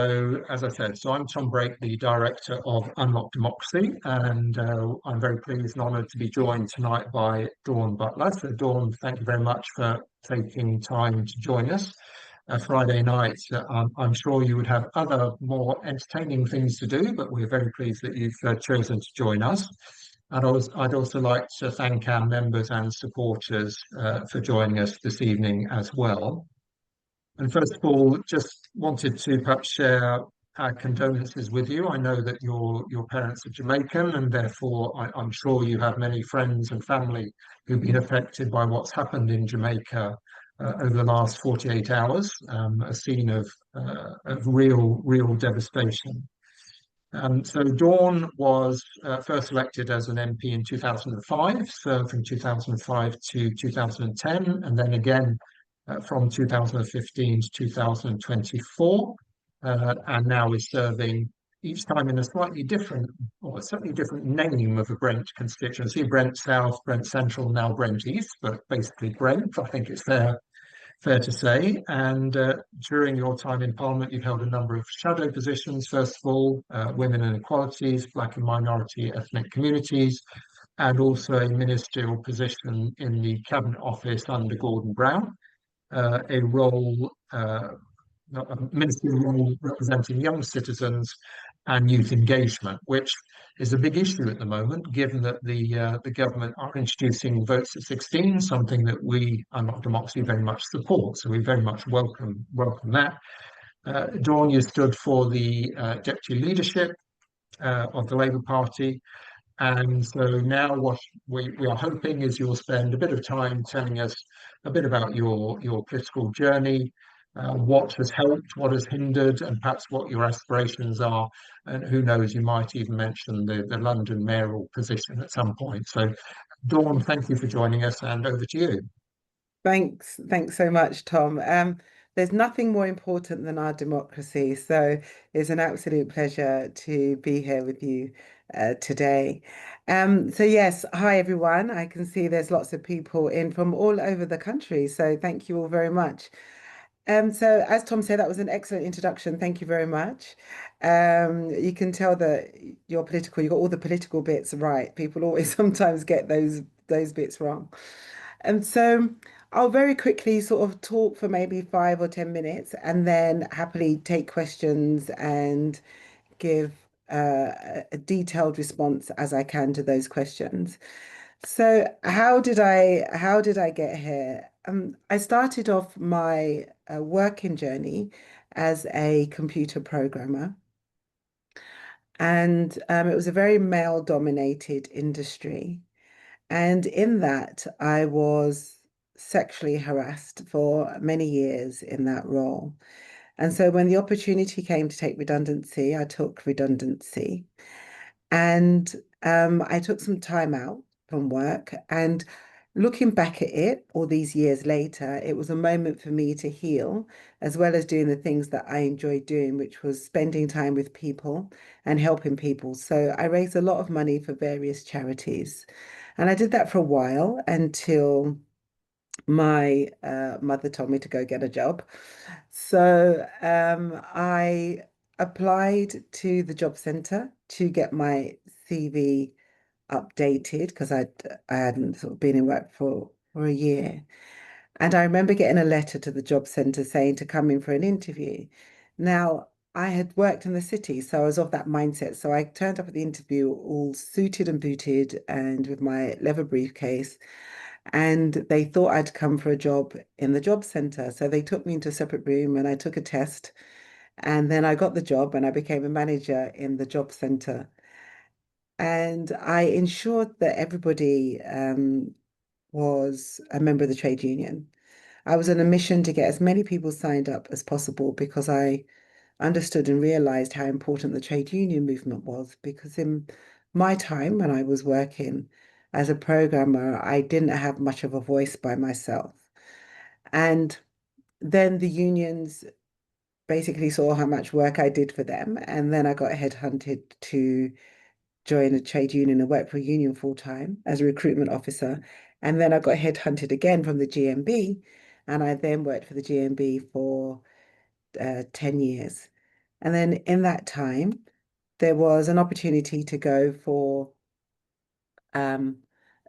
So, as I said, I'm Tom Brake, the director of Unlock Democracy, and I'm very pleased and honoured to be joined tonight by Dawn Butler. So, Dawn, thank you very much for taking time to join us. Friday night, I'm sure you would have other more entertaining things to do, but we're very pleased that you've chosen to join us. And I'd also like to thank our members and supporters for joining us this evening as well. And first of all, just wanted to perhaps share our condolences with you. I know that your parents are Jamaican, and therefore I'm sure you have many friends and family who've been affected by what's happened in Jamaica over the last 48 hours, a scene of real devastation. So Dawn was first elected as an MP in 2005, served from 2005 to 2010, and then again from 2015 to 2024, and now is serving each time in a slightly different, or a slightly different name of a Brent constituency: Brent South, Brent Central, now Brent East, but basically Brent. I think it's fair to say. And during your time in Parliament, you've held a number of shadow positions. First of all, women and equalities, black and minority ethnic communities, and also a ministerial position in the Cabinet Office under Gordon Brown, a role, a ministerial role representing young citizens and youth engagement, which is a big issue at the moment, given that the government are introducing votes at 16, something that we, Unlock Democracy, very much support. So we very much welcome that. Dawn, you stood for the deputy leadership of the Labour Party. And so now what we are hoping is you'll spend a bit of time telling us a bit about your political journey, what has helped, what has hindered, and perhaps what your aspirations are. And who knows, you might even mention the London mayoral position at some point. So, Dawn, thank you for joining us, and over to you. Thanks so much, Tom. There's nothing more important than our democracy, so it's an absolute pleasure to be here with you today. So yes, hi everyone. I can see there's lots of people in from all over the country, so thank you all very much. So as Tom said, that was an excellent introduction. Thank you very much. You can tell that you're political. You got all the political bits right. People always sometimes get those bits wrong. And so I'll very quickly sort of talk for maybe 5 or 10 minutes and then happily take questions and give a detailed response as I can to those questions. So how did I get here? I started off my working journey as a computer programmer, and it was a very male-dominated industry. And in that, I was sexually harassed for many years in that role. And so when the opportunity came to take redundancy, I took redundancy. And I took some time out from work. And looking back at it all these years later, it was a moment for me to heal, as well as doing the things that I enjoyed doing, which was spending time with people and helping people. So I raised a lot of money for various charities. And I did that for a while until my mother told me to go get a job. So I applied to the job centre to get my CV updated because I hadn't sort of been in work for a year. And I remember getting a letter to the job centre saying to come in for an interview. Now, I had worked in the city, so I was of that mindset. So I turned up at the interview all suited and booted and with my leather briefcase. And they thought I'd come for a job in the job centre. So they took me into a separate room and I took a test. And then I got the job and I became a manager in the job centre. And I ensured that everybody was a member of the trade union. I was on a mission to get as many people signed up as possible because I understood and realized how important the trade union movement was. Because in my time when I was working as a programmer, I didn't have much of a voice by myself. And then the unions basically saw how much work I did for them. And then I got headhunted to join a trade union and work for a union full time as a recruitment officer. And then I got headhunted again from the GMB. And I then worked for the GMB for 10 years. And then in that time, there was an opportunity to go for um,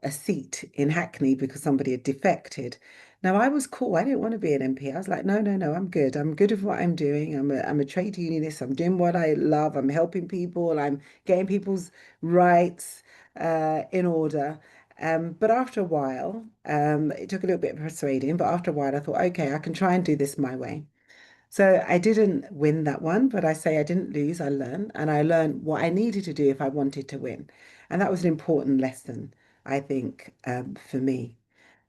a seat in Hackney because somebody had defected. Now I was cool. I didn't want to be an MP. I was like, no, no, no, I'm good. I'm good with what I'm doing. I'm a trade unionist. I'm doing what I love. I'm helping people. I'm getting people's rights in order. But after a while, it took a little bit of persuading, but after a while I thought, okay, I can try and do this my way. So I didn't win that one, but I say I didn't lose, I learned, and I learned what I needed to do if I wanted to win. And that was an important lesson, I think, for me.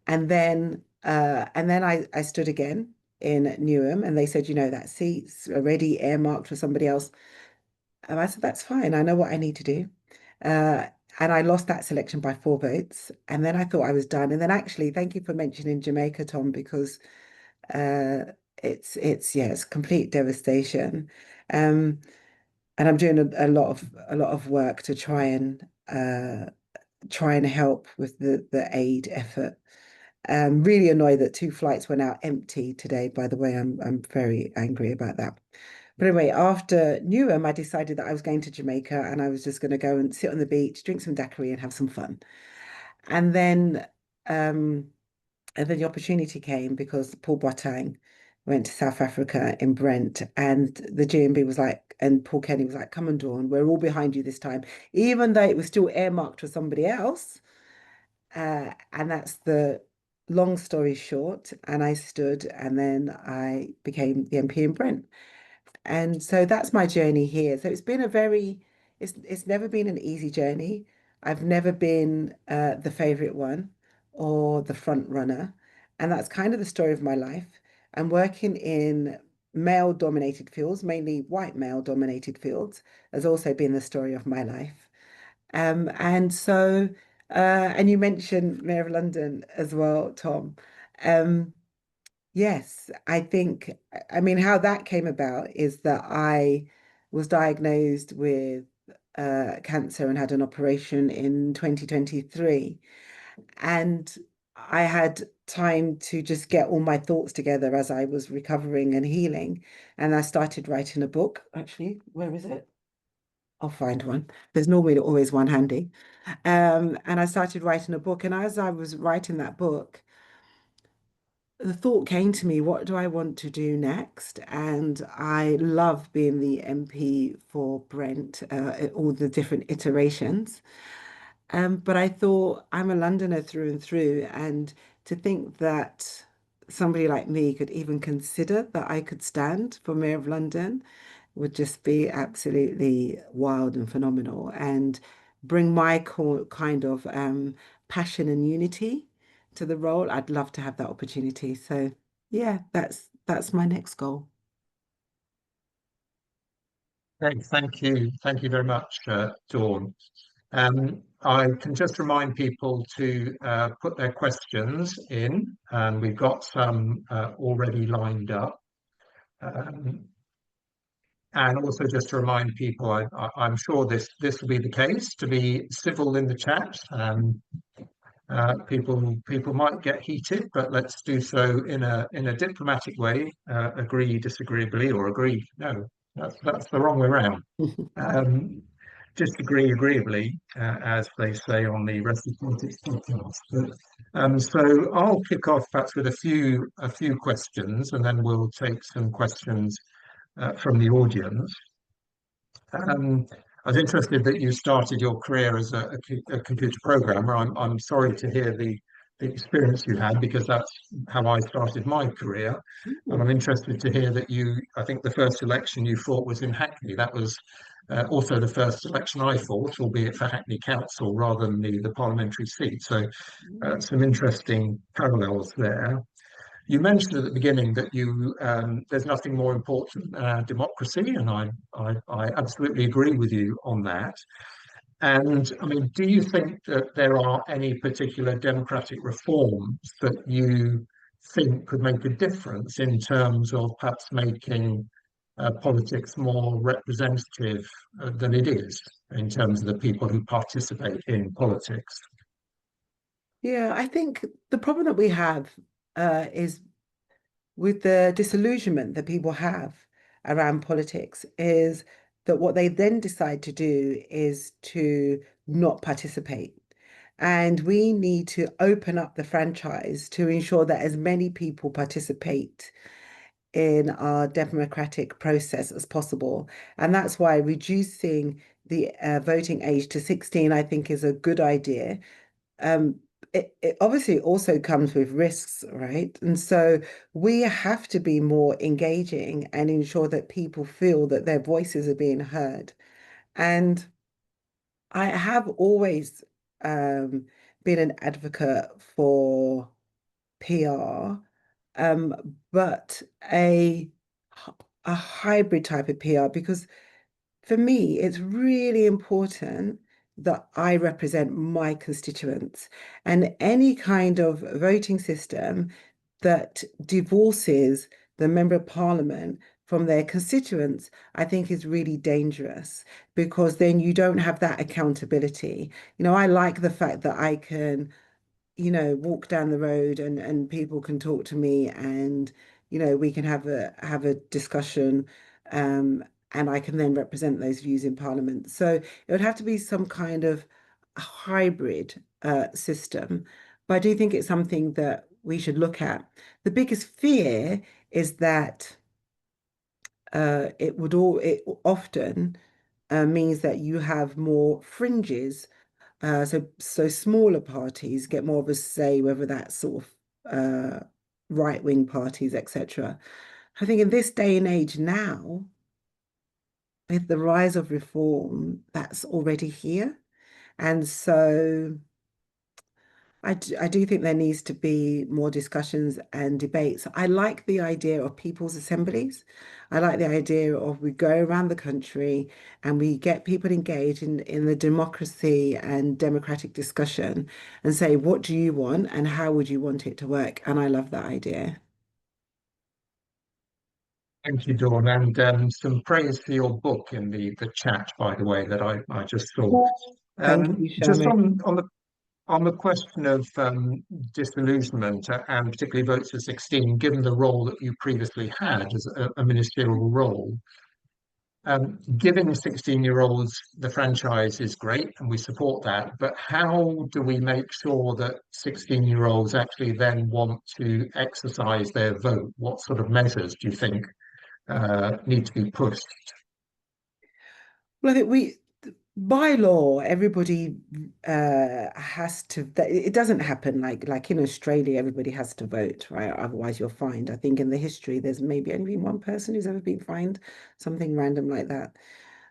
And then I stood again in Newham and they said, that seat's already earmarked for somebody else. And I said, that's fine. I know what I need to do. Uh, and I lost that selection by 4 votes. And then I thought I was done. And then actually, thank you for mentioning Jamaica, Tom, because uh, it's complete devastation. Um, and I'm doing a lot of work to try and help with the aid effort. Really annoyed that 2 flights went out empty today. By the way, I'm very angry about that. But anyway, after Newham, I decided that I was going to Jamaica and I was just going to go and sit on the beach, drink some daiquiri, and have some fun. And then um, and then the opportunity came because Paul Boateng went to South Africa in Brent, and the GMB was like, and Paul Kenny was like, "Come on, Dawn, we're all behind you this time," even though it was still earmarked for somebody else. And that's the long story short. And I stood, and then I became the MP in Brent. And so that's my journey here. So it's never been an easy journey. I've never been the favorite one or the front runner. And that's kind of the story of my life. I'm working in male dominated fields, mainly white male dominated fields, has also been the story of my life. And you mentioned Mayor of London as well, Tom. Um, Yes, I think, I mean, how that came about is that I was diagnosed with cancer and had an operation in 2023. And I had time to just get all my thoughts together as I was recovering and healing. And I started writing a book. Actually, where is it? I'll find one. There's normally always one handy. And I started writing a book. And as I was writing that book, the thought came to me, what do I want to do next? And I love being the MP for Brent, all the different iterations. But I thought I'm a Londoner through and through, and to think that somebody like me could even consider that I could stand for Mayor of London would just be absolutely wild and phenomenal, and bring my kind of passion and unity to the role. I'd love to have that opportunity. So yeah, that's my next goal. Thank you very much, Dawn. I can just remind people to put their questions in, and we've got some already lined up. Um, and also just to remind people, I'm sure this will be the case, to be civil in the chat. People might get heated, but let's do so in a diplomatic way. Agree disagreeably, or agree. No, that's the wrong way around. Um, Disagree agreeably, as they say on the Recipe Politics podcast. So I'll kick off perhaps with a few questions, and then we'll take some questions from the audience. I was interested that you started your career as a computer programmer. I'm sorry to hear the experience you had, because that's how I started my career. And I'm interested to hear that I think the first election you fought was in Hackney. That was also the first election I fought, albeit for Hackney Council rather than the parliamentary seat. So some interesting parallels there. You mentioned at the beginning that there's nothing more important than our democracy, and I absolutely agree with you on that. And I mean, do you think that there are any particular democratic reforms that you think could make a difference in terms of perhaps making politics more representative than it is in terms of the people who participate in politics? Yeah, I think the problem that we have is with the disillusionment that people have around politics is that what they then decide to do is to not participate. And we need to open up the franchise to ensure that as many people participate in our democratic process as possible. And that's why reducing the voting age to 16, I think, is a good idea. Um, it obviously also comes with risks, right? And so we have to be more engaging and ensure that people feel that their voices are being heard. And I have always been an advocate for PR, but a hybrid type of PR because for me, it's really important that I represent my constituents. And any kind of voting system that divorces the member of parliament from their constituents, I think is really dangerous because then you don't have that accountability. I like the fact that I can walk down the road and people can talk to me and we can have a discussion um and I can then represent those views in Parliament. So it would have to be some kind of hybrid system. But I do think it's something that we should look at. The biggest fear is that it often means that you have more fringes so smaller parties get more of a say, whether that's sort of right-wing parties, etc. I think in this day and age now, with the rise of reform, that's already here. And so I do think there needs to be more discussions and debates. I like the idea of people's assemblies. I like the idea of we go around the country and we get people engaged in the democracy and democratic discussion and say, what do you want and how would you want it to work? And I love that idea. Thank you, Dawn, and some praise for your book in the chat, by the way, that I just saw. Thank you, Just Shamik. on the question of disillusionment and particularly votes for 16, given the role that you previously had as a ministerial role, giving 16-year-olds the franchise is great and we support that, but how do we make sure that 16-year-olds actually then want to exercise their vote? What sort of measures do you think need to be pushed? Well, I think by law, everybody has to. It doesn't happen like in Australia, everybody has to vote, right? Otherwise, you're fined. I think in the history, there's maybe only been one person who's ever been fined, something random like that.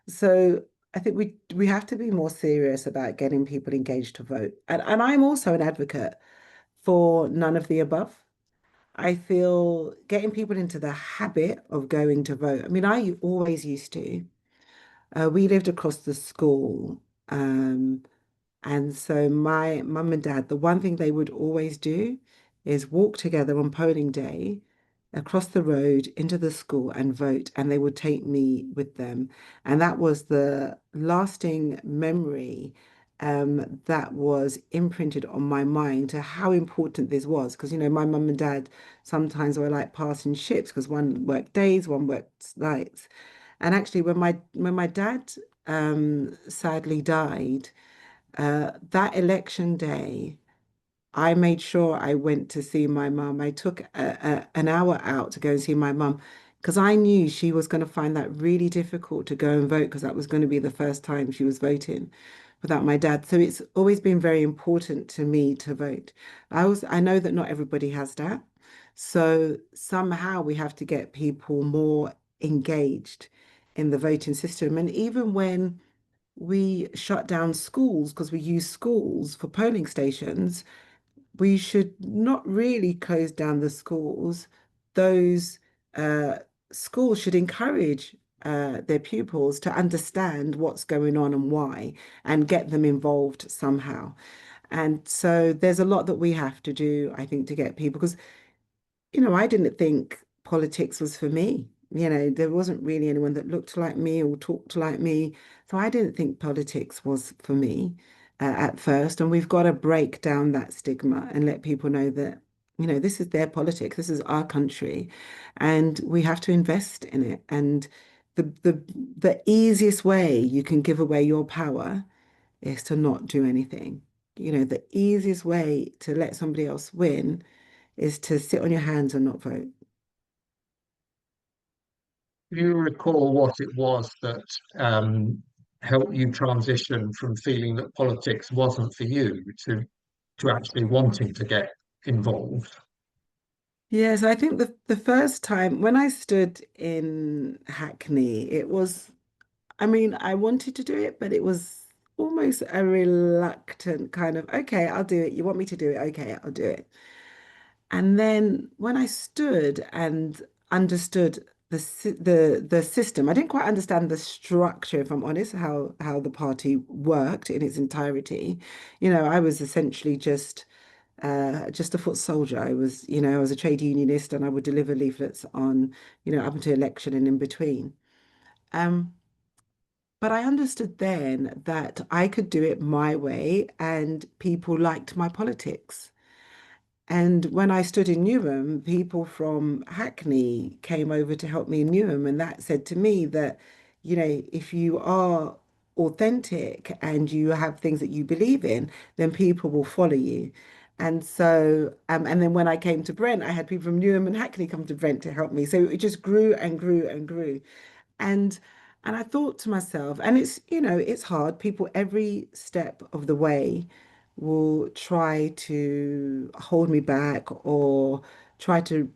So I think we have to be more serious about getting people engaged to vote. And I'm also an advocate for none of the above. I feel getting people into the habit of going to vote. I mean, I always used to. We lived across the school. Um, and so my mum and dad, the one thing they would always do is walk together on polling day across the road into the school and vote, and they would take me with them. And that was the lasting memory that was imprinted on my mind to how important this was. Because, my mum and dad sometimes were like passing ships because one worked days, one worked nights. And actually, when my dad sadly died, that election day, I made sure I went to see my mum. I took an hour out to go and see my mum because I knew she was going to find that really difficult to go and vote because that was going to be the first time she was voting without my dad. So it's always been very important to me to vote. I know that not everybody has that. So somehow we have to get people more engaged in the voting system. And even when we shut down schools because we use schools for polling stations, we should not really close down the schools. Those uh, schools should encourage their pupils to understand what's going on and why and get them involved somehow. And so there's a lot that we have to do, I think, to get people, because I didn't think politics was for me. There wasn't really anyone that looked like me or talked like me. So I didn't think politics was for me at first. And we've got to break down that stigma and let people know that This is their politics, this is our country, and we have to invest in it. And the easiest way you can give away your power is to not do anything. The easiest way to let somebody else win is to sit on your hands and not vote. Do you recall what it was that helped you transition from feeling that politics wasn't for you to actually wanting to get involved? Yes, I think the first time when I stood in Hackney, I mean, I wanted to do it, but it was almost a reluctant kind of, okay, I'll do it. You want me to do it? Okay, I'll do it. And then when I stood and understood the system, I didn't quite understand the structure, if I'm honest, how the party worked in its entirety. I was essentially just a foot soldier. I was a trade unionist and I would deliver leaflets on, up until election and in between. Um, but I understood then that I could do it my way and people liked my politics. And when I stood in Newham, people from Hackney came over to help me in Newham, and that said to me that, if you are authentic and you have things that you believe in, then people will follow you. And then when I came to Brent, I had people from Newham and Hackney come to Brent to help me. So it just grew and grew and grew. And and I thought to myself, and it's hard. People every step of the way will try to hold me back or try to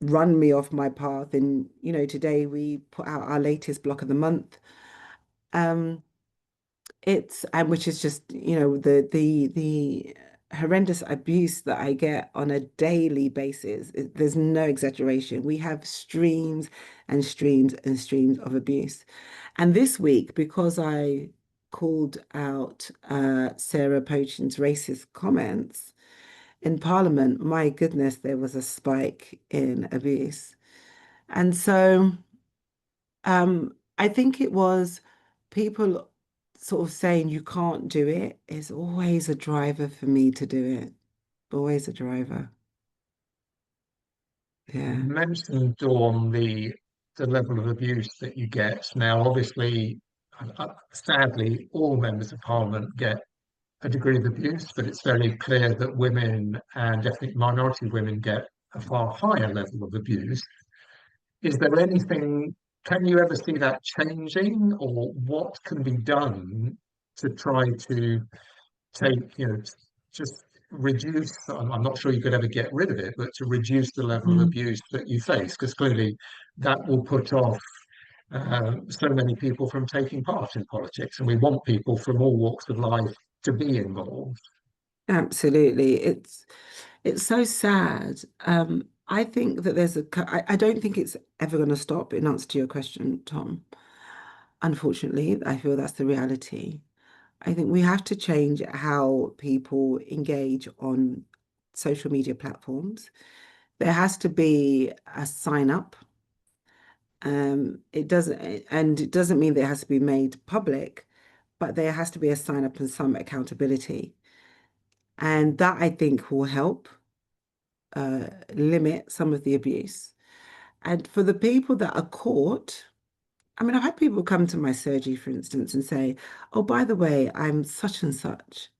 run me off my path. And today we put out our latest block of the month. Um, it's and which is just, the horrendous abuse that I get on a daily basis. There's no exaggeration. We have streams and streams and streams of abuse. And this week, because I called out Sarah Pochin's racist comments in Parliament, my goodness, there was a spike in abuse. And so I think it was people sort of saying you can't do it is always a driver for me to do it. Always a driver. You Yeah. mentioned, Dawn, the level of abuse that you get. Now, obviously, sadly, all members of Parliament get a degree of abuse, but it's very clear that women and ethnic minority women get a far higher level of abuse. Is there anything, can you ever see that changing, or what can be done to try to take, just reduce, I'm not sure you could ever get rid of it, but to reduce the level of Mm. abuse that you face? Because clearly that will put off so many people from taking part in politics, and we want people from all walks of life to be involved. Absolutely. It's so sad. I think that I don't think it's ever going to stop in answer to your question, Tom. Unfortunately, I feel that's the reality. I think we have to change how people engage on social media platforms. There has to be a sign up. It doesn't mean that it has to be made public, but there has to be a sign up and some accountability. And that I think will help limit some of the abuse. And for the people that are caught, I mean, I've had people come to my surgery, for instance, and say, "Oh, by the way, I'm such and such."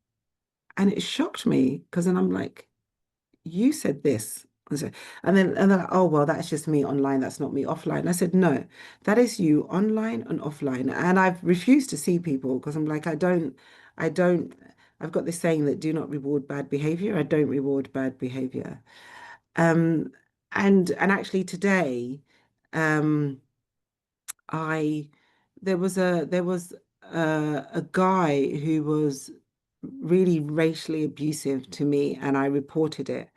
And it shocked me because then I'm like, you said this. And then they're like, oh, well, that's just me online. That's not me offline. I said, no, that is you online and offline. And I've refused to see people because I'm like, I don't, I've got this saying that do not reward bad behavior. I don't reward bad behavior. Um, and actually today, um, I there was a guy who was really racially abusive to me, and I reported it.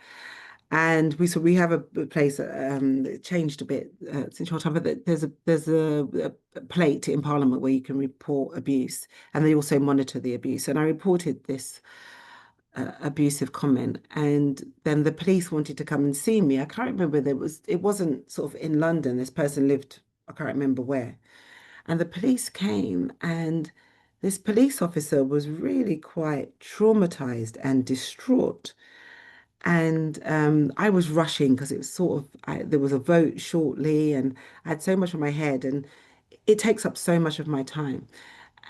And we have a place that changed a bit since your time, but there's a plate in Parliament where you can report abuse, and they also monitor the abuse. And I reported this abusive comment, and then the police wanted to come and see me. I can't remember it wasn't sort of in London. This person lived, I can't remember where. And the police came, and this police officer was really quite traumatized and distraught. And I was rushing because it was sort of, there was a vote shortly, and I had so much on my head, and it takes up so much of my time.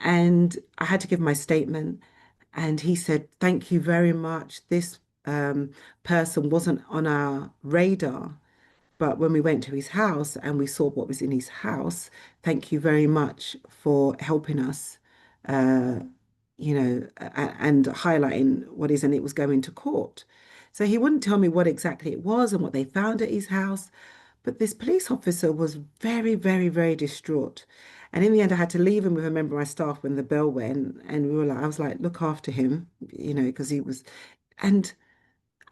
And I had to give my statement. And he said, "Thank you very much. This person wasn't on our radar, but when we went to his house and we saw what was in his house, thank you very much for helping us, uh, and highlighting what is, and it was going to court." So he wouldn't tell me what exactly it was and what they found at his house, but this police officer was very, very, very distraught. And in the end, I had to leave him with a member of my staff when the bell went, and I was like, look after him, because he was, and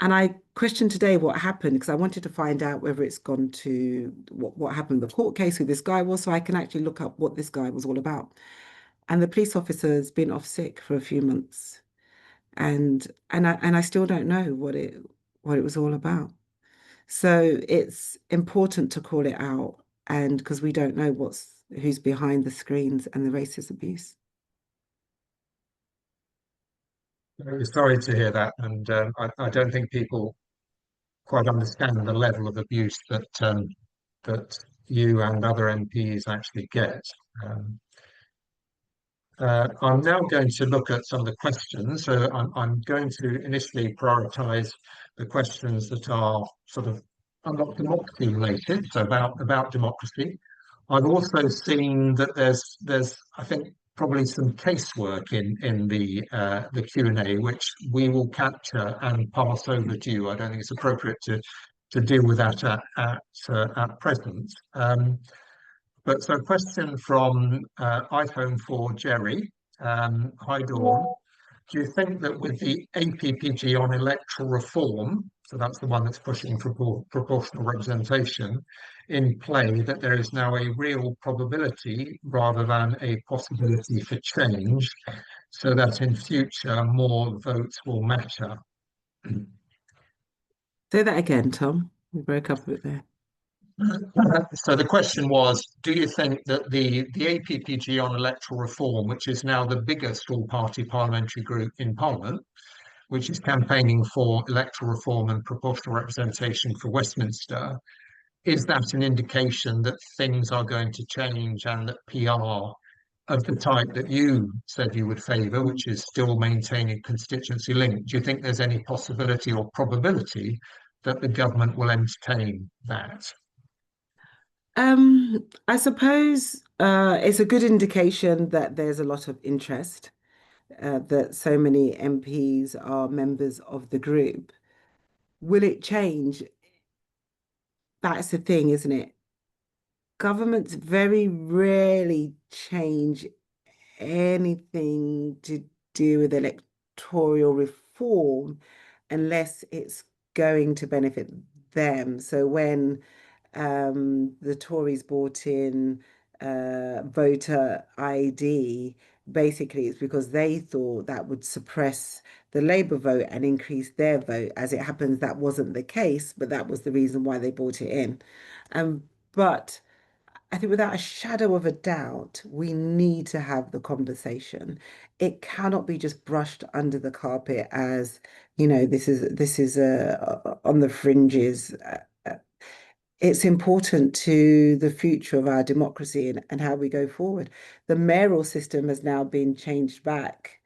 I questioned today what happened because I wanted to find out whether it's gone to what happened in the court case, who this guy was, so I can actually look up what this guy was all about. And the police officer has been off sick for a few months, and I still don't know what it was all about. So it's important to call it out, and because we don't know who's behind the screens and the racist abuse. Very sorry to hear that, and I don't think people quite understand the level of abuse that you and other MPs actually get. Um, I'm now going to look at some of the questions. So I'm going to initially prioritize the questions that are sort of not democracy related, so about democracy. I've also seen that there's I think probably some casework in the Q&A, which we will capture and pass over to you. I don't think it's appropriate to deal with that at present. But so a question from iPhone for Jerry. Hi, Dawn. Do you think that with the APPG on electoral reform, so that's the one that's pushing for proportional representation, in play, that there is now a real probability rather than a possibility for change, so that in future more votes will matter? Say that again, Tom. We broke up a bit there. So the question was, do you think that the APPG on electoral reform, which is now the biggest all-party parliamentary group in Parliament, which is campaigning for electoral reform and proportional representation for Westminster, is that an indication that things are going to change and that PR of the type that you said you would favour, which is still maintaining constituency link, do you think there's any possibility or probability that the government will entertain that? I suppose it's a good indication that there's a lot of interest, that so many MPs are members of the group. Will it change? That's the thing, isn't it? Governments very rarely change anything to do with electoral reform unless it's going to benefit them. So when the Tories brought in voter ID, basically it's because they thought that would suppress the Labour vote and increase their vote. As it happens, that wasn't the case, but that was the reason why they brought it in. But I think without a shadow of a doubt, we need to have the conversation. It cannot be just brushed under the carpet as, this is on the fringes. It's important to the future of our democracy and how we go forward. The mayoral system has now been changed back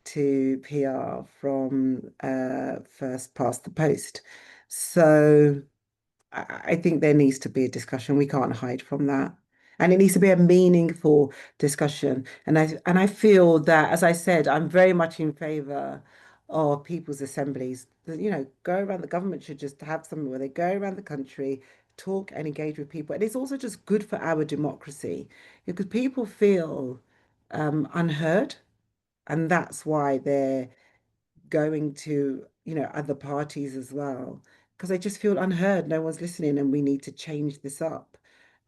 to PR from first past the post. So I think there needs to be a discussion. We can't hide from that. And it needs to be a meaningful discussion. And I feel that, as I said, I'm very much in favor of people's assemblies. Go around, the government should just have something where they go around the country, talk and engage with people. And it's also just good for our democracy because people feel unheard. And that's why they're going to, other parties as well, because they just feel unheard. No one's listening, and we need to change this up.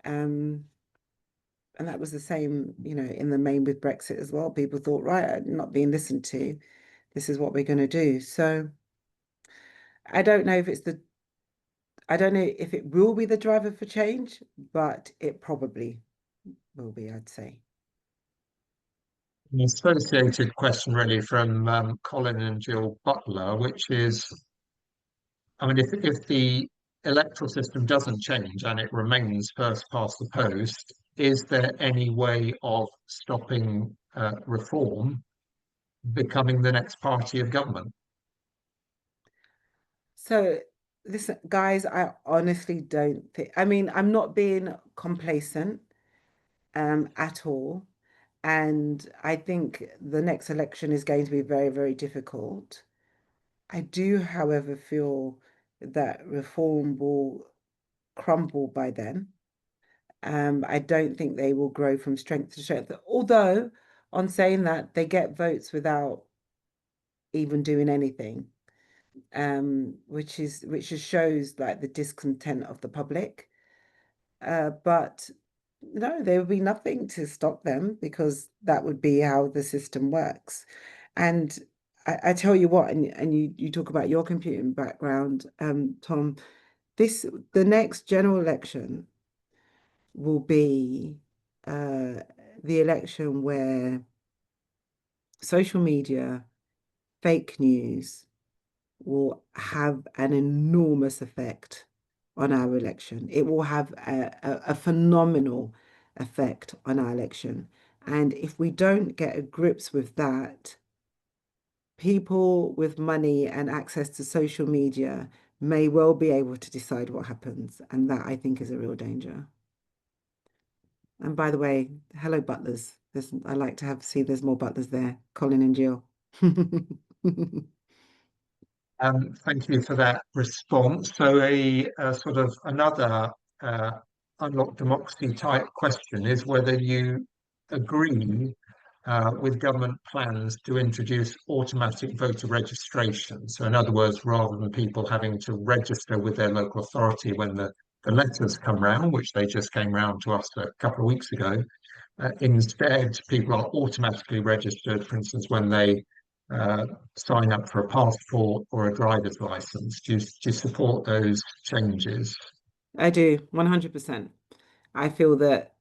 Um, and that was the same, in the main with Brexit as well. People thought, right, I'm not being listened to. This is what we're going to do. So I don't know if I don't know if it will be the driver for change, but it probably will be, I'd say. An associated question really from Colin and Jill Butler, which is I mean, if the electoral system doesn't change and it remains first past the post, is there any way of stopping reform becoming the next party of government? So, listen, guys, I honestly don't think, I mean, I'm not being complacent at all. And I think the next election is going to be very, very difficult. I do, however, feel that reform will crumble by then. I don't think they will grow from strength to strength. Although, on saying that, they get votes without even doing anything, which just shows like the discontent of the public. But no, there would be nothing to stop them because that would be how the system works. And I tell you what, and you talk about your computing background, Tom, the next general election will be uh, the election where social media, fake news will have an enormous effect on our election. It will have a phenomenal effect on our election. And if we don't get a grips with that, people with money and access to social media may well be able to decide what happens. And that I think is a real danger. And by the way, hello, butlers. I like to see there's more butlers there, Colin and Jill. Thank you for that response. So a sort of another uh, unlocked democracy type question is whether you agree with government plans to introduce automatic voter registration. So in other words, rather than people having to register with their local authority when the letters come round, which they just came round to us a couple of weeks ago, instead, people are automatically registered, for instance, when they uh, sign up for a passport or a driver's license. Do you support those changes? I do, 100%. I feel that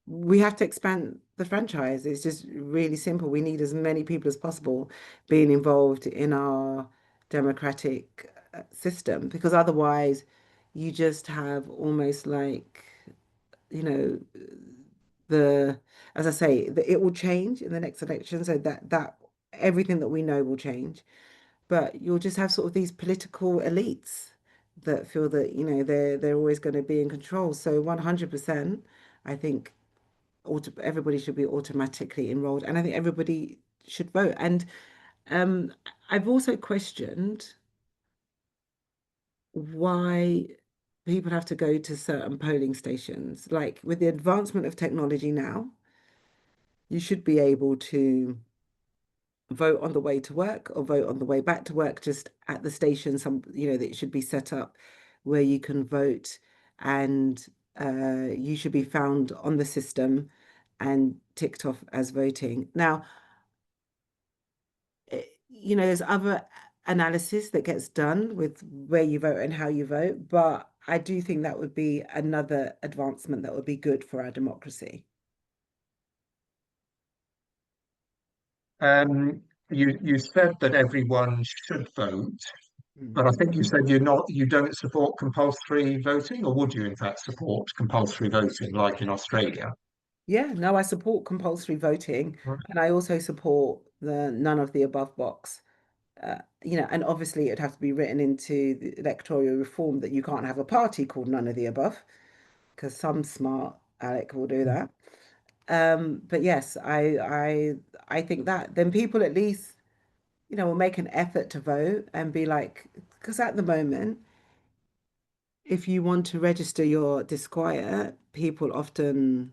we have to expand the franchise. It's just really simple. We need as many people as possible being involved in our democratic system because otherwise you just have almost like, you know, the, as I say, it will change in the next election. So that everything that we know will change. But you'll just have sort of these political elites that feel that, they're always going to be in control. So 100%, I think everybody should be automatically enrolled, and I think everybody should vote. And um, I've also questioned why people have to go to certain polling stations. Like with the advancement of technology now, you should be able to vote on the way to work or vote on the way back to work, just at the station. That it should be set up where you can vote and you should be found on the system and ticked off as voting. Now, there's other analysis that gets done with where you vote and how you vote, but I do think that would be another advancement that would be good for our democracy. Um, you said that everyone should vote, Mm. but I think you said you don't support compulsory voting, or would you in fact support compulsory voting like in Australia? Yeah, no, I support compulsory voting and I also support the none of the above box. And obviously it'd have to be written into the electoral reform that you can't have a party called none of the above, because some smart Alec will do that. But yes, I think that then people at least, will make an effort to vote and be like, because at the moment, if you want to register your disquiet, people often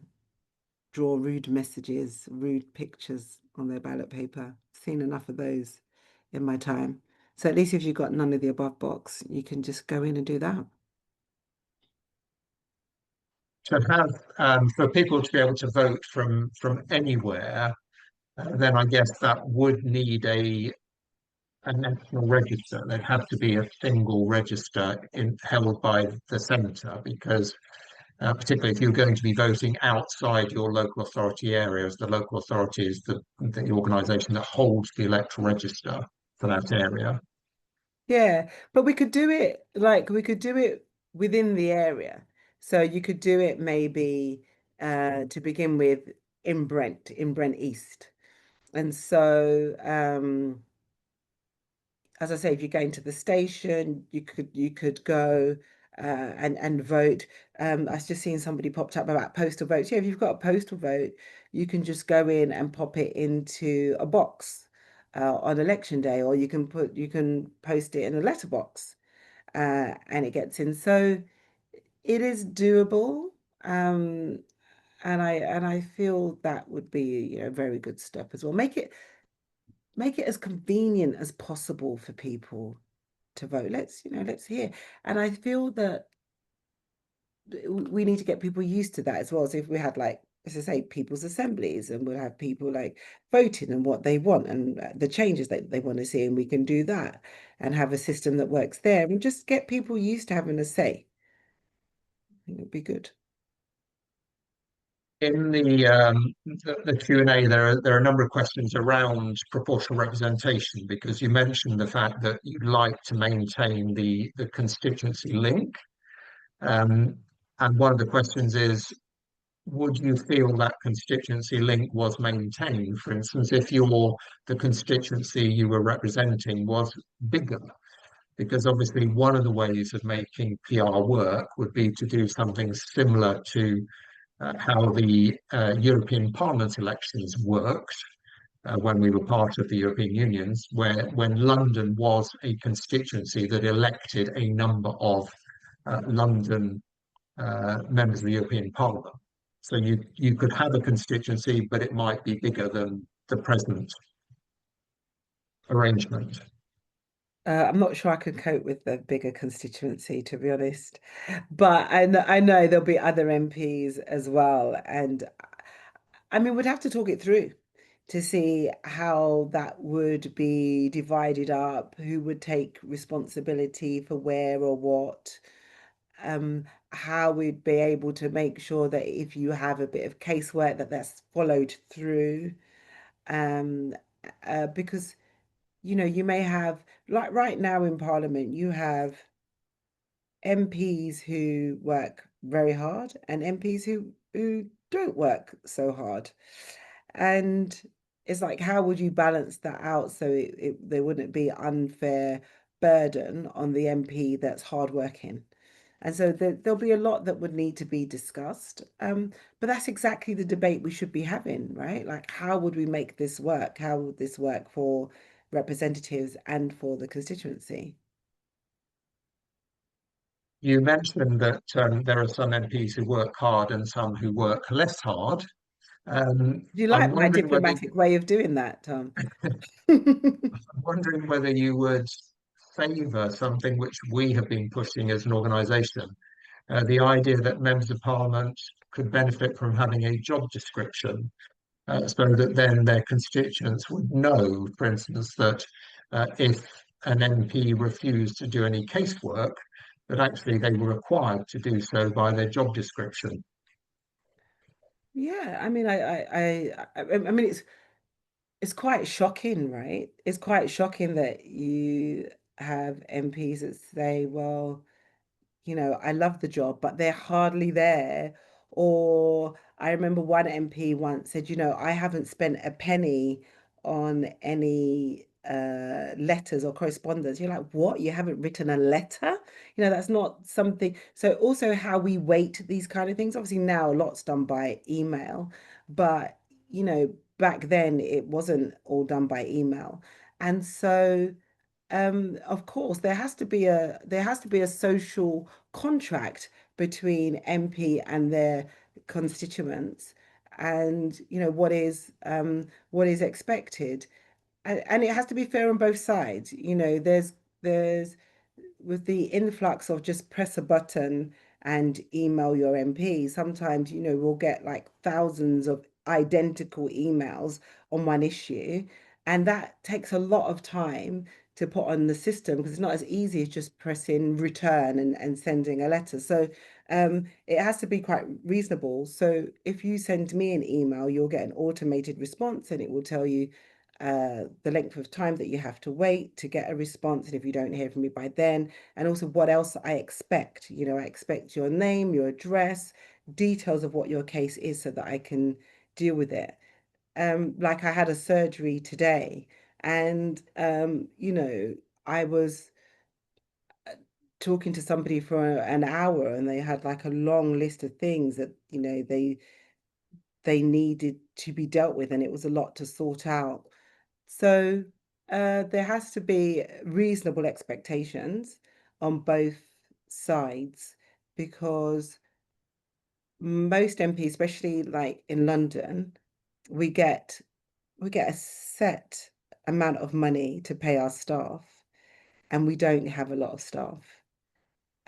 draw rude messages, rude pictures on their ballot paper. Seen enough of those in my time. So at least if you've got none of the above box, you can just go in and do that. To have for people to be able to vote from anywhere, then I guess that would need a national register. There'd have to be a single register held by the centre because particularly if you're going to be voting outside your local authority areas, the local authority is the organisation that holds the electoral register for that area. Yeah, but we could do it like we could do it within the area. So you could do it maybe to begin with in Brent East. And so as I say, if you're going to the station, you could go and vote. I was just seeing somebody popped up about postal votes. Yeah, if you've got a postal vote, you can just go in and pop it into a box on election day, or you can post it in a letterbox and it gets in. So it is doable. Um, and I feel that would be, a very good step as well. Make it as convenient as possible for people to vote. Let's hear. And I feel that we need to get people used to that as well. So if we had like, as I say, people's assemblies, and we'll have people like voting and what they want and the changes that they want to see, and we can do that and have a system that works there and just get people used to having a say. I think it'd be good. In the Q&A, there are a number of questions around proportional representation because you mentioned the fact that you'd like to maintain the constituency link. Um, and one of the questions is, would you feel that constituency link was maintained? For instance, if the constituency you were representing was bigger, because obviously one of the ways of making PR work would be to do something similar to how the European Parliament elections worked when we were part of the European Unions, where when London was a constituency that elected a number of London members of the European Parliament. So you could have a constituency, but it might be bigger than the present arrangement. I'm not sure I can cope with the bigger constituency, to be honest. But I know there'll be other MPs as well. And I mean, we'd have to talk it through to see how that would be divided up, who would take responsibility for where or what, how we'd be able to make sure that if you have a bit of casework that that's followed through. Um, because you may have, like right now in Parliament, you have MPs who work very hard and MPs who don't work so hard. And it's like, how would you balance that out so there wouldn't be unfair burden on the MP that's hardworking? And so there'll be a lot that would need to be discussed. But that's exactly the debate we should be having, right? Like, how would we make this work? How would this work for representatives and for the constituency? You mentioned that there are some MPs who work hard and some who work less hard. Do you I'm like my wondering whether diplomatic way of doing that, Tom? I'm wondering whether you would favour something which we have been pushing as an organisation, the idea that members of parliament could benefit from having a job description, so that then their constituents would know, for instance, that if an MP refused to do any casework, that actually they were required to do so by their job description. Yeah, I mean, I mean, it's quite shocking, right? It's quite shocking that you have MPs that say, well, I love the job, but they're hardly there. Or I remember one MP once said, I haven't spent a penny on any letters or correspondence. You're like, what? You haven't written a letter? That's not something. So also how we weight these kind of things. Obviously now a lot's done by email, but back then it wasn't all done by email. And so of course, there has to be a social contract between MP and their constituents, and what is expected, and it has to be fair on both sides. There's with the influx of just press a button and email your MP, sometimes, we'll get like thousands of identical emails on one issue. And that takes a lot of time to put on the system because it's not as easy as just pressing return and sending a letter. So it has to be quite reasonable. So if you send me an email, you'll get an automated response and it will tell you the length of time that you have to wait to get a response, and if you don't hear from me by then, and also what else I expect. I expect your name, your address, details of what your case is so that I can deal with it. Like I had a surgery today, and I was talking to somebody for an hour, and they had like a long list of things that they needed to be dealt with, and it was a lot to sort out. So there has to be reasonable expectations on both sides, because most MPs, especially like in London, we get a set amount of money to pay our staff, and we don't have a lot of staff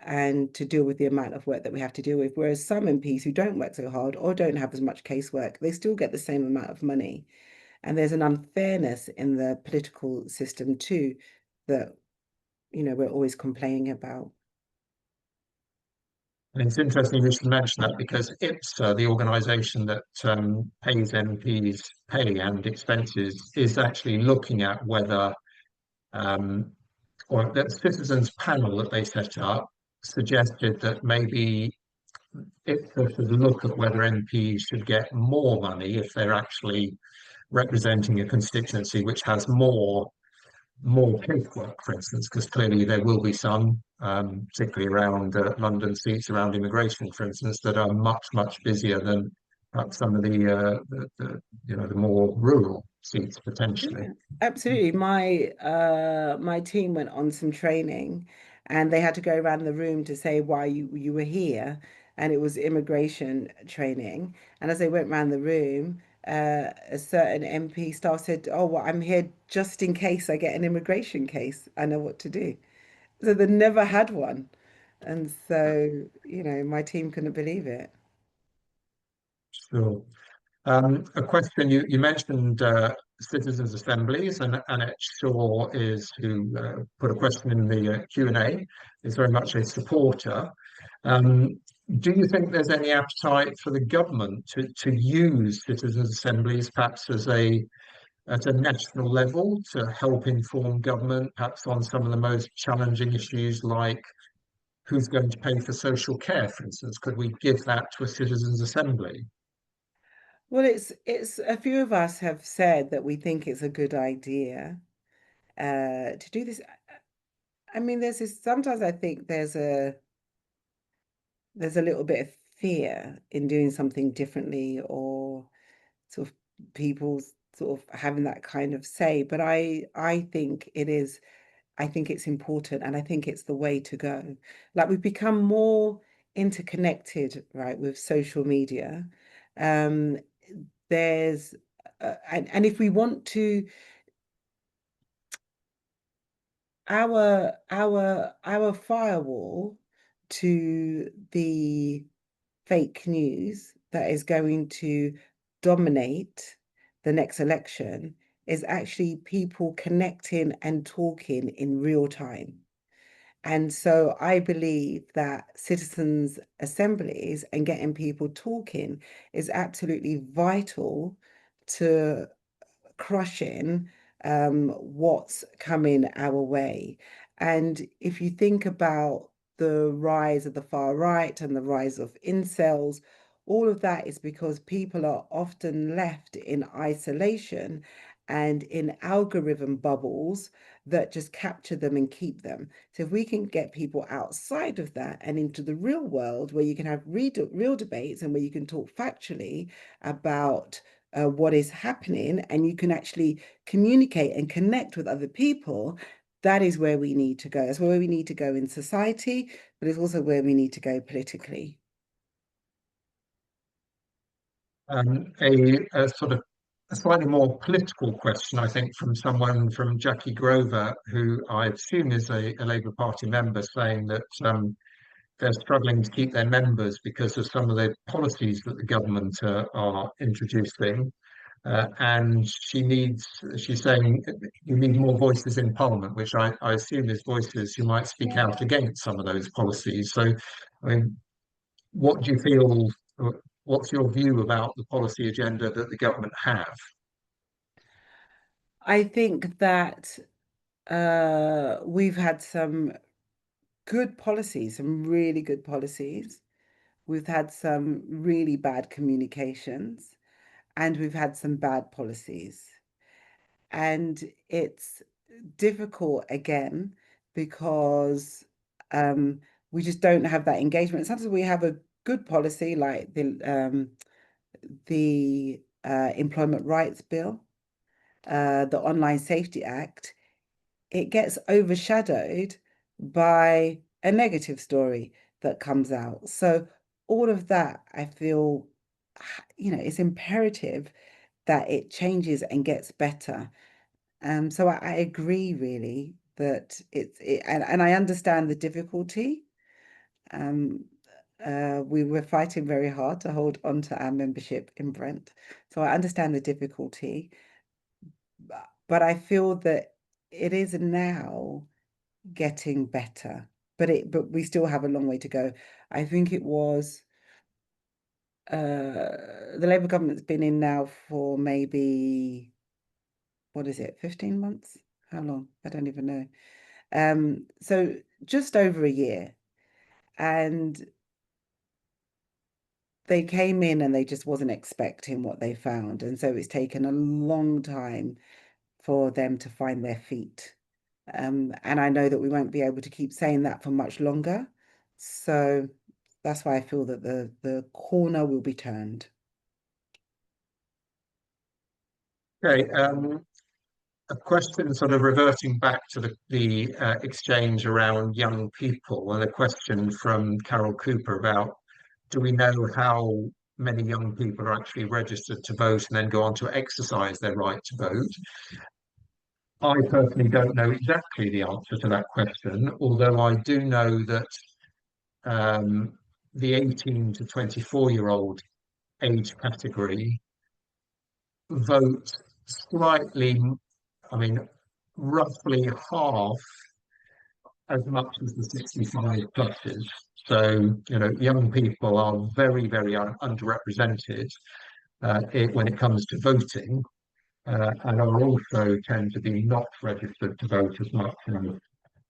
and to deal with the amount of work that we have to deal with. Whereas some MPs who don't work so hard or don't have as much casework, they still get the same amount of money. And there's an unfairness in the political system too that, we're always complaining about. And it's interesting you should mention that because IPSA, the organisation that pays MPs' pay and expenses, is actually looking at whether, um, or the citizens panel that they set up suggested that maybe IPSA should look at whether MPs should get more money if they're actually representing a constituency which has more casework, for instance, because clearly there will be some, particularly around London seats around immigration, for instance, that are much, much busier than perhaps some of the more rural seats potentially. Yeah, absolutely. My team went on some training, and they had to go around the room to say why you were here, and it was immigration training. And as they went around the room, a certain MP staff said, "Oh, well, I'm here just in case I get an immigration case. I know what to do." So they never had one, and so my team couldn't believe it. Sure. A question you mentioned citizens' assemblies, and Annette Shaw is who put a question in the Q&A, is very much a supporter. Um, do you think there's any appetite for the government to use citizens' assemblies perhaps at a national level to help inform government, perhaps on some of the most challenging issues like who's going to pay for social care, for instance? Could we give that to a citizens' assembly? Well, it's a few of us have said that we think it's a good idea to do this. I mean, sometimes I think there's a little bit of fear in doing something differently, or sort of people sort of having that kind of say. But I think it's important, and I think it's the way to go. Like, we've become more interconnected, right, with social media. Um, there's and if we want to, our firewall to the fake news that is going to dominate the next election is actually people connecting and talking in real time. And so I believe that citizens' assemblies and getting people talking is absolutely vital to crushing what's coming our way. And if you think about the rise of the far right and the rise of incels, all of that is because people are often left in isolation and in algorithm bubbles that just capture them and keep them. So if we can get people outside of that and into the real world where you can have real debates and where you can talk factually about what is happening, and you can actually communicate and connect with other people, that is where we need to go. That's where we need to go in society, but it's also where we need to go politically. A sort of a slightly more political question, I think, from someone from Jackie Grover, who I assume is a Labour Party member, saying that they're struggling to keep their members because of some of the policies that the government are introducing. And she's saying you need more voices in Parliament, which I assume is voices who might speak out against some of those policies. So, I mean, what do you feel, what's your view about the policy agenda that the government have? I think that we've had some good policies, some really good policies. We've had some really bad communications, and we've had some bad policies. And it's difficult again because we just don't have that engagement. Sometimes we have a good policy like the Employment Rights Bill, the Online Safety Act. It gets overshadowed by a negative story that comes out. So all of that, I feel, it's imperative that it changes and gets better. So I agree really that and I understand the difficulty. Um, we were fighting very hard to hold on to our membership in Brent. So I understand the difficulty, but I feel that it is now getting better, but we still have a long way to go. I think it was the Labour government's been in now for maybe what is it, 15 months? How long? I don't even know. So just over a year, and they came in and they just wasn't expecting what they found, and so it's taken a long time for them to find their feet. And I know that we won't be able to keep saying that for much longer. So that's why I feel that the corner will be turned. Okay, a question sort of reverting back to the exchange around young people, and a question from Carol Cooper about, do we know how many young people are actually registered to vote and then go on to exercise their right to vote? I personally don't know exactly the answer to that question, although I do know that um, the 18 to 24-year-old age category vote slightly, I mean, roughly half as much as the 65 pluses. So, young people are very, very underrepresented when it comes to voting, and are also tend to be not registered to vote as much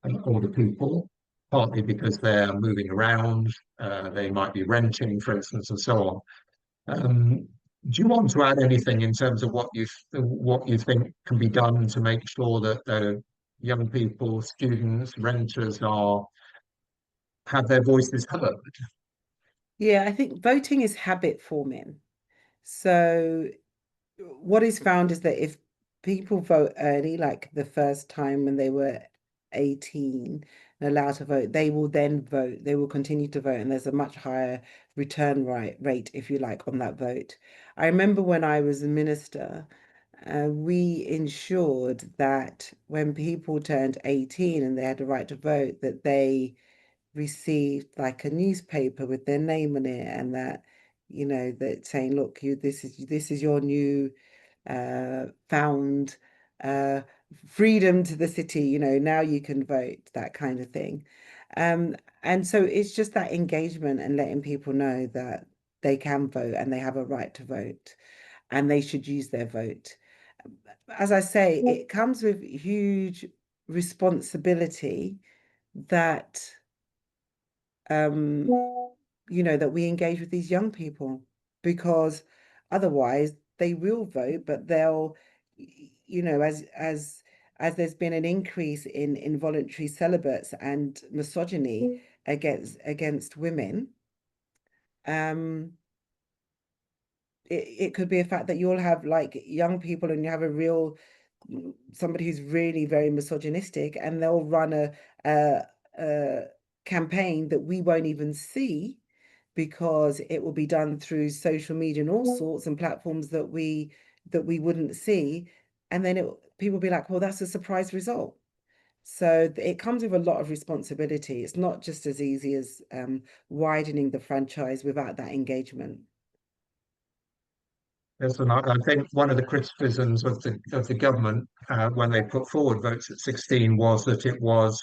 as older people, partly because they're moving around, they might be renting, for instance, and so on. Um, do you want to add anything in terms of what you think can be done to make sure that the young people, students, renters are have their voices heard? Yeah, I think voting is habit forming. So what is found is that if people vote early, like the first time when they were 18 and allowed to vote, they will then vote. They will continue to vote, and there's a much higher return rate, if you like, on that vote. I remember when I was a minister, we ensured that when people turned 18 and they had the right to vote, that they received like a newspaper with their name on it, and that that saying, look, this is your new found uh freedom to the city, now you can vote, that kind of thing. um and so it's just that engagement and letting people know that they can vote and they have a right to vote and they should use their vote. As I say, it comes with huge responsibility that um, that we engage with these young people, because otherwise they will vote, but they'll, as there's been an increase in involuntary celibates and misogyny against women, um, it could be a fact that you'll have like young people and you have a real somebody who's really very misogynistic, and they'll run a campaign that we won't even see because it will be done through social media and all sorts and platforms that we wouldn't see. And then people will be like, well, that's a surprise result. So it comes with a lot of responsibility. It's not just as easy as widening the franchise without that engagement. Yes, and I think one of the criticisms of the government when they put forward votes at 16 was that it was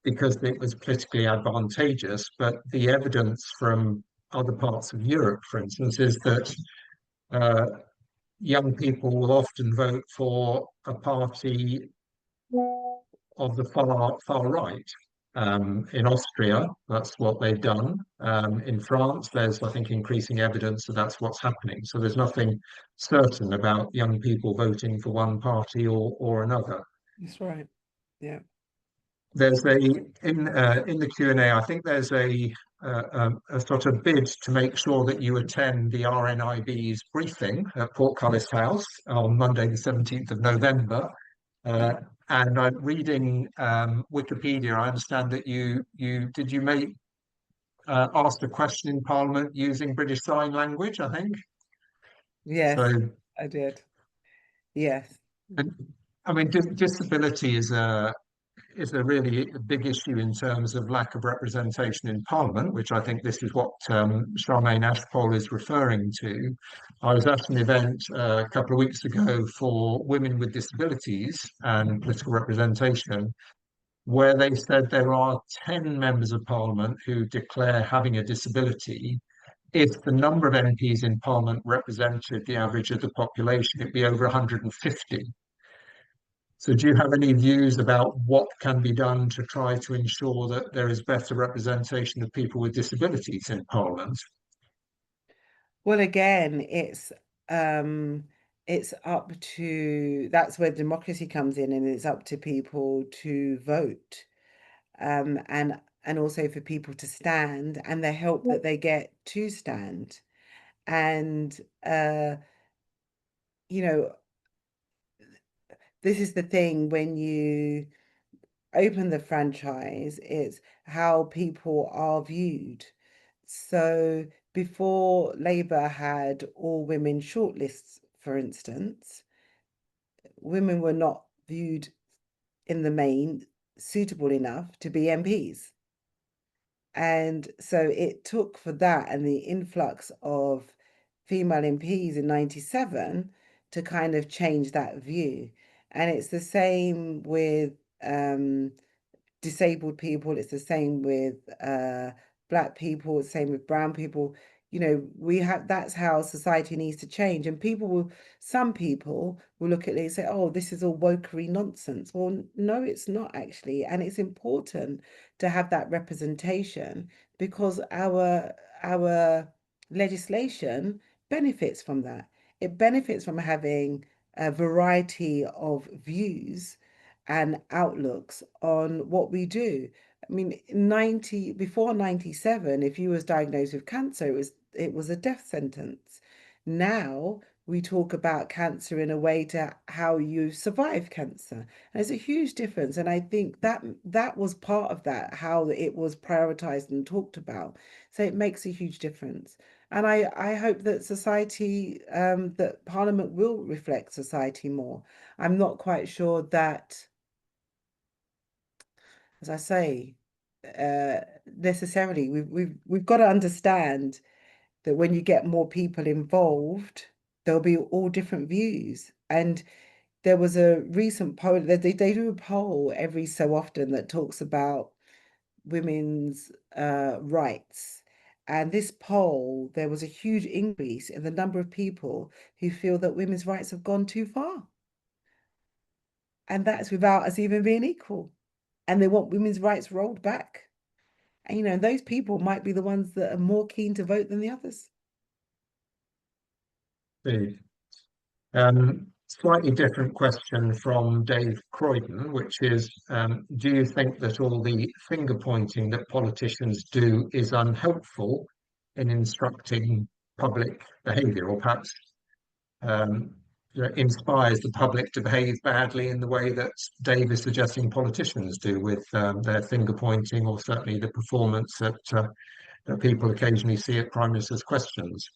because it was politically advantageous. But the evidence from other parts of Europe, for instance, is that uh, young people will often vote for a party of the far right. In Austria, that's what they've done. In France, there's, I think, increasing evidence that that's what's happening. So there's nothing certain about young people voting for one party or another. That's right. Yeah. There's in the Q&A, I think there's a sort of bid to make sure that you attend the RNIB's briefing at Portcullis House on Monday, the 17th of November. Uh, and I'm reading Wikipedia. I understand that you make asked a question in Parliament using British Sign Language, I think. Yes, So, I did. Yes. and, I mean, disability is a really big issue in terms of lack of representation in Parliament, which I think this is what Charmaine Ashpole is referring to. I was at an event a couple of weeks ago for women with disabilities and political representation, where they said there are 10 members of Parliament who declare having a disability. If the number of MPs in Parliament represented the average of the population, it'd be over 150. So, do you have any views about what can be done to try to ensure that there is better representation of people with disabilities in Parliament? Well, again, it's up to that's where democracy comes in, and it's up to people to vote, and also for people to stand and the help that they get to stand. And you know, this is the thing when you open the franchise, it's how people are viewed. So before Labour had all women shortlists, for instance, women were not viewed in the main suitable enough to be MPs. And so it took for that and the influx of female MPs in 97 to kind of change that view. And it's the same with disabled people, it's the same with black people, it's the same with brown people. We have that's how society needs to change. And some people will look at it and say, oh, this is all wokery nonsense. Well, no, it's not actually. And it's important to have that representation because our legislation benefits from that. It benefits from having a variety of views and outlooks on what we do. I mean, before 97, if you was diagnosed with cancer, it was a death sentence. Now we talk about cancer in a way to how you survive cancer. And there's a huge difference. And I think that was part of that, how it was prioritized and talked about. So it makes a huge difference. And I hope that that Parliament will reflect society more. I'm not quite sure that, as I say, necessarily. We've got to understand that when you get more people involved, there'll be all different views. And there was a recent poll, they do a poll every so often that talks about women's rights. And this poll, there was a huge increase in the number of people who feel that women's rights have gone too far. And that's without us even being equal. And they want women's rights rolled back. And those people might be the ones that are more keen to vote than the others. The slightly different question from Dave Croydon, which is, do you think that all the finger pointing that politicians do is unhelpful in instructing public behaviour, or perhaps um, inspires the public to behave badly in the way that Dave is suggesting politicians do with their finger pointing, or certainly the performance that people occasionally see at Prime Minister's questions?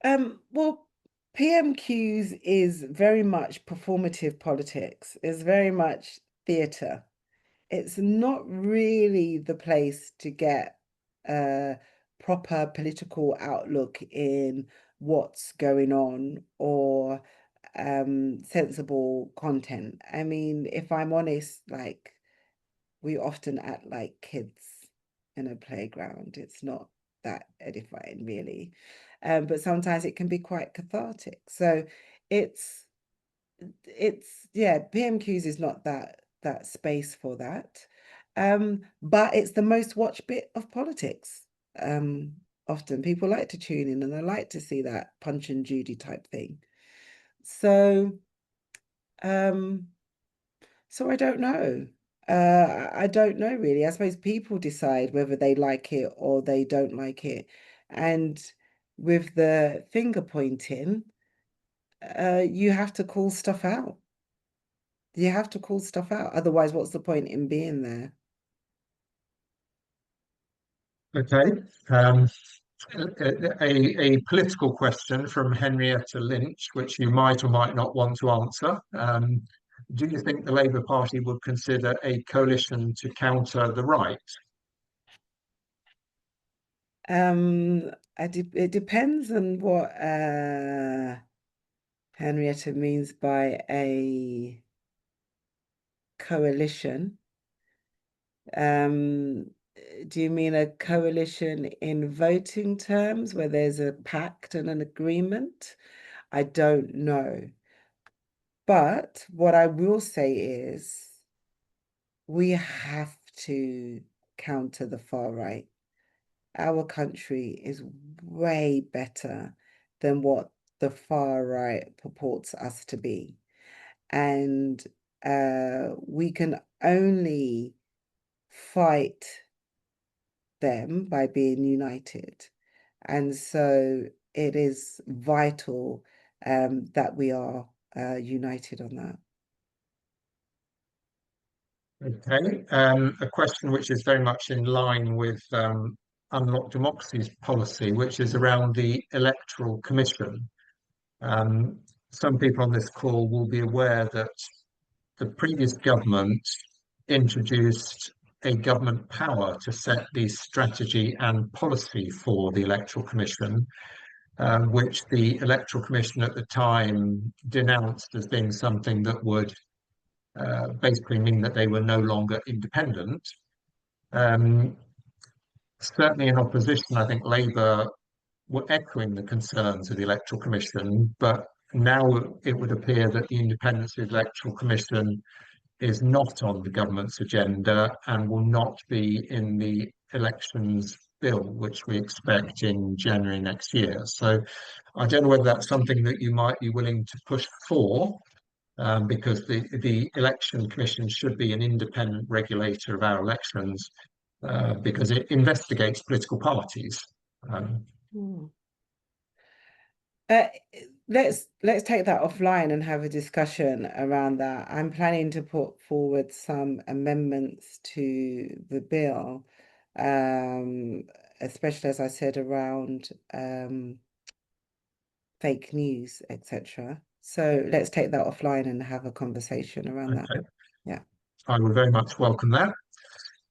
Well, PMQs is very much performative politics. It's very much theatre. It's not really the place to get a proper political outlook in what's going on, or sensible content. I mean, if I'm honest, like, we often act like kids in a playground. It's not that edifying, really. but sometimes it can be quite cathartic. So it's yeah, PMQs is not that space for that. But it's the most watched bit of politics. Often people like to tune in and they like to see that Punch and Judy type thing. So um so I don't know. I don't know really. I suppose people decide whether they like it or they don't like it. And with the finger pointing, you have to call stuff out. You have to call stuff out. Otherwise, what's the point in being there? Okay. Um, a political question from Henrietta Lynch, which you might or might not want to answer. Do you think the Labour Party would consider a coalition to counter the right? It depends on what Henrietta means by a coalition. Um, do you mean a coalition in voting terms where there's a pact and an agreement? I don't know. But what I will say is we have to counter the far right. Our country is way better than what the far right purports us to be. And we can only fight them by being united. And so it is vital that we are united on that. Okay. A question which is very much in line with Unlock Democracy's policy, which is around the Electoral Commission. Um, some people on this call will be aware that the previous government introduced a government power to set the strategy and policy for the Electoral Commission, which the Electoral Commission at the time denounced as being something that would basically mean that they were no longer independent. Um, Certainly in opposition, I think Labour were echoing the concerns of the Electoral Commission, but now it would appear that the independence of the Electoral Commission is not on the government's agenda and will not be in the elections bill, which we expect in January next year. So I don't know whether that's something that you might be willing to push for, because the Election Commission should be an independent regulator of our elections, because it investigates political parties. Um, Hmm. Uh, let's take that offline and have a discussion around that. I'm planning to put forward some amendments to the bill, um, especially as I said around fake news, etc. So let's take that offline and have a conversation around that. okay, Yeah. I would very much welcome that.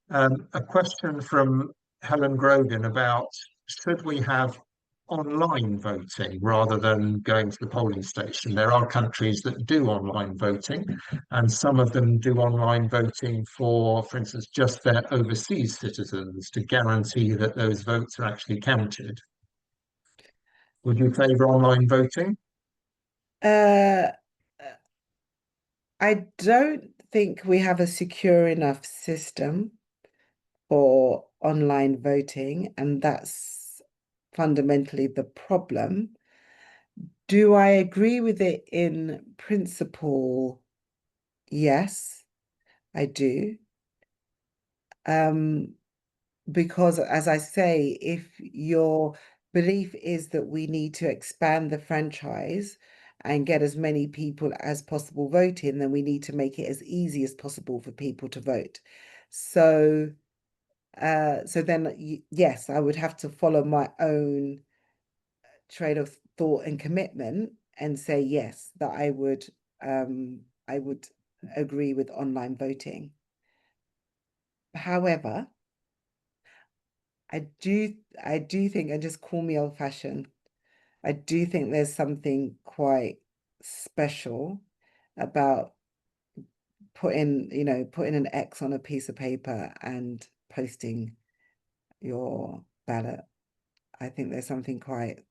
A question from Helen Grogan about, should we have online voting rather than going to the polling station? There are countries that do online voting, and some of them do online voting for instance, just their overseas citizens to guarantee that those votes are actually counted. Would you favour online voting? Uh, I don't think we have a secure enough system for online voting, and that's fundamentally the problem. Do I agree with it in principle? Yes, I do. Um, because as I say, if your belief is that we need to expand the franchise and get as many people as possible voting, then we need to make it as easy as possible for people to vote. So so then yes, I would have to follow my own train of thought and commitment and say yes, that I would agree with online voting. However, I do think, and just call me old-fashioned, I do think there's something quite special about putting an X on a piece of paper and posting your ballot. I think there's something quite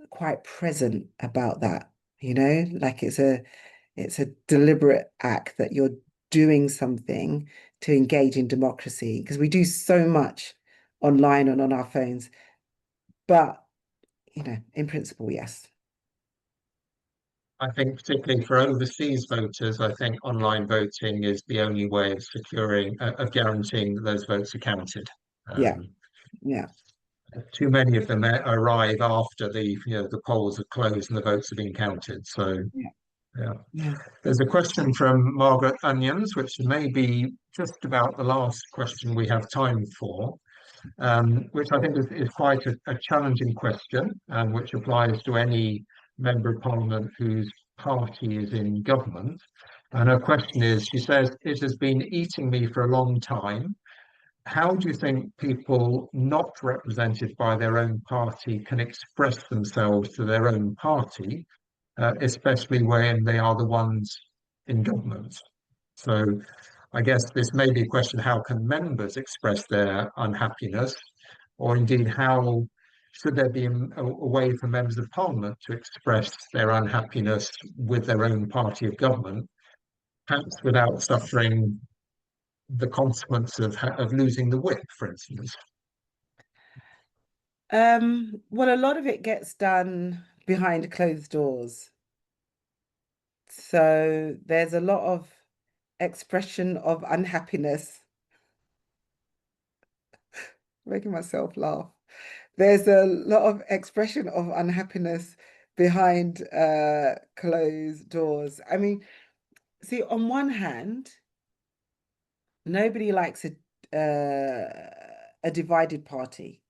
quite present about that, like it's a deliberate act that you're doing something to engage in democracy because we do so much online and on our phones. But, in principle, yes. I think particularly for overseas voters, I think online voting is the only way of of guaranteeing that those votes are counted. Yeah, Um, yeah, Too many of them arrive after the polls have closed and the votes have been counted. So yeah, yeah, yeah. there's a question from Margaret Onions, which may be just about the last question we have time for, which I think is quite a challenging question, and which applies to any member of parliament whose party is in government. And her question is, she says, "It has been eating me for a long time. How do you think people not represented by their own party can express themselves to their own party, especially when they are the ones in government?" So I guess this may be a question, how can members express their unhappiness? Or indeed, how should there be a way for members of parliament to express their unhappiness with their own party of government, perhaps without suffering the consequence of losing the whip, for instance? Well, a lot of it gets done behind closed doors. So there's a lot of expression of unhappiness, making myself laugh. There's a lot of expression of unhappiness behind closed doors. I mean, see, on one hand, nobody likes a divided party.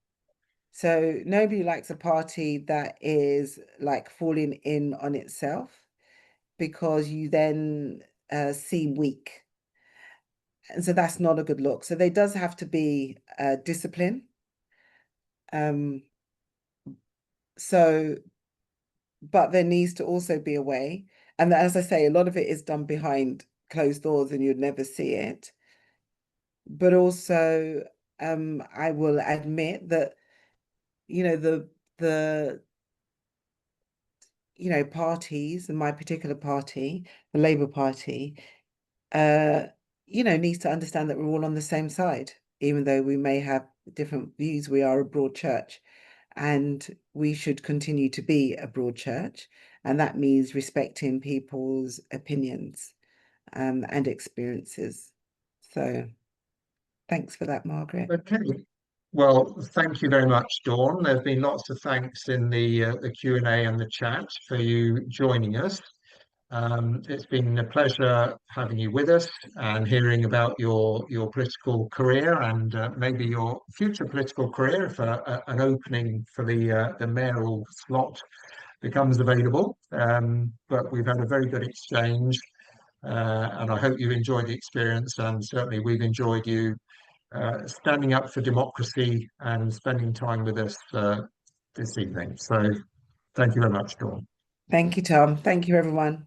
So nobody likes a party that is like falling in on itself because you then seem weak. And so that's not a good look. So there does have to be discipline. Um, so, but there needs to also be a way. And as I say, a lot of it is done behind closed doors and you'd never see it. But also, I will admit that, the parties, and my particular party, the Labour Party, uh, needs to understand that we're all on the same side, even though we may have different views. We are a broad church, and we should continue to be a broad church, and that means respecting people's opinions, and experiences. So, thanks for that, Margaret. Okay. Well, thank you very much, Dawn. There's been lots of thanks in the Q&A and the chat for you joining us. It's been a pleasure having you with us and hearing about your political career and maybe your future political career if an opening for the mayoral slot becomes available. But we've had a very good exchange, and I hope you enjoyed the experience. And certainly, we've enjoyed you standing up for democracy and spending time with us this evening. So, thank you very much, Dawn. Thank you, Tom. Thank you, everyone.